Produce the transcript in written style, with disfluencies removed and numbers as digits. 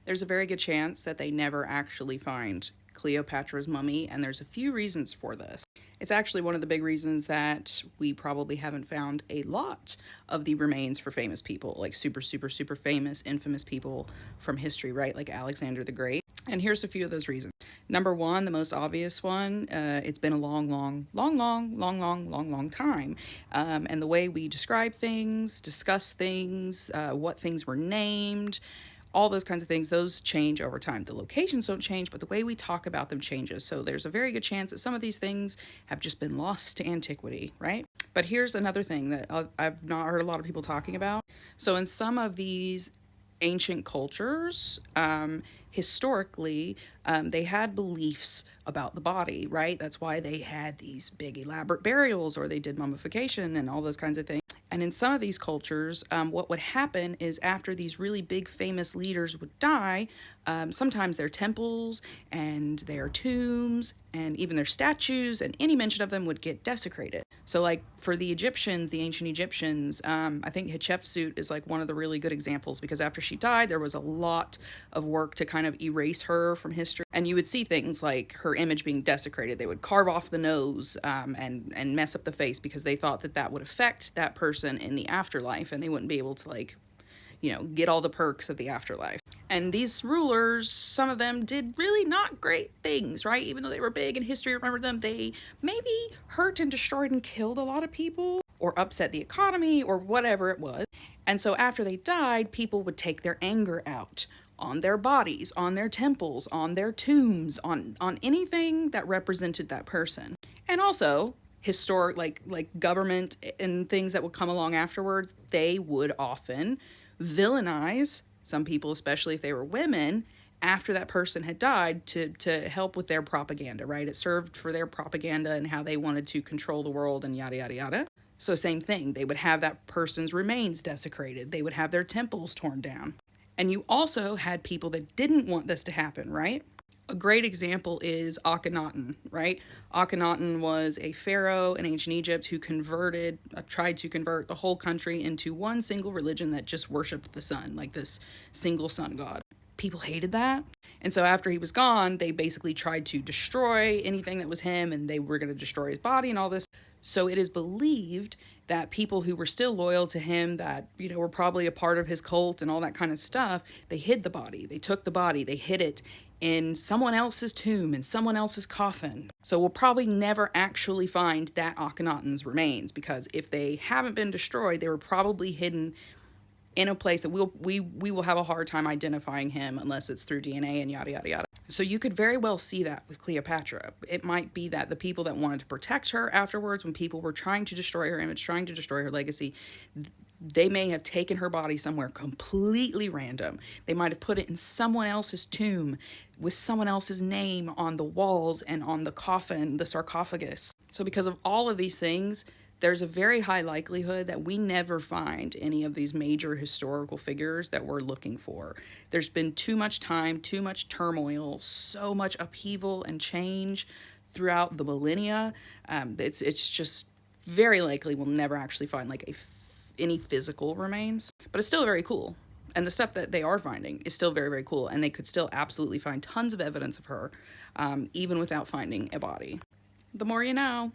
There's a very good chance that they never actually find Cleopatra's mummy, and there's a few reasons for this. It's actually one of the big reasons that we probably haven't found a lot of the remains for famous people, like super, super, super famous, infamous people from history, right? Like Alexander the Great. And here's a few of those reasons. Number one, the most obvious one, it's been a long time. And the way we describe things, discuss things, what things were named, all those kinds of things, those change over time. The locations don't change, but the way we talk about them changes. So there's a very good chance that some of these things have just been lost to antiquity, right? But here's another thing that I've not heard a lot of people talking about. So in some of these ancient cultures, historically, they had beliefs about the body, right? That's why they had these big elaborate burials, or they did mummification and all those kinds of things. And in some of these cultures, what would happen is after these really big famous leaders would die, sometimes their temples and their tombs and even their statues and any mention of them would get desecrated. So like for the Egyptians, the ancient Egyptians, I think Hatshepsut is like one of the really good examples, because after she died, there was a lot of work to kind of erase her from history. And you would see things like her image being desecrated. They would carve off the nose and mess up the face, because they thought that that would affect that person in the afterlife, and they wouldn't be able to, like, you know, get all the perks of the afterlife. And these rulers, some of them did really not great things, right? Even though they were big in history, remember them, they maybe hurt and destroyed and killed a lot of people, or upset the economy, or whatever it was. And so after they died, people would take their anger out on their bodies, on their temples, on their tombs, on anything that represented that person. And also, historic, like government and things that would come along afterwards, they would often villainize some people, especially if they were women, after that person had died, to help with their propaganda, right? It served for their propaganda and how they wanted to control the world and yada, yada, yada. So same thing, they would have that person's remains desecrated. They would have their temples torn down. And you also had people that didn't want this to happen, right? A great example is Akhenaten, right? Akhenaten was a pharaoh in ancient Egypt who tried to convert the whole country into one single religion that just worshipped the sun, like this single sun god. People hated that. And so after he was gone, they basically tried to destroy anything that was him, and they were going to destroy his body and all this. So it is believed that people who were still loyal to him, that, you know, were probably a part of his cult and all that kind of stuff, they hid the body. They took the body, they hid it in someone else's tomb, in someone else's coffin. So we'll probably never actually find that Akhenaten's remains, because if they haven't been destroyed, they were probably hidden in a place that we will have a hard time identifying him unless it's through DNA and yada, yada, yada. So you could very well see that with Cleopatra. It might be that the people that wanted to protect her afterwards, when people were trying to destroy her image, trying to destroy her legacy, they may have taken her body somewhere completely random. They might have put it in someone else's tomb with someone else's name on the walls and on the coffin, the sarcophagus. So because of all of these things, there's a very high likelihood that we never find any of these major historical figures that we're looking for. There's been too much time, too much turmoil, so much upheaval and change throughout the millennia. It's just very likely we'll never actually find like any physical remains, but it's still very cool. And the stuff that they are finding is still very, very cool. And they could still absolutely find tons of evidence of her, even without finding a body. The more you know.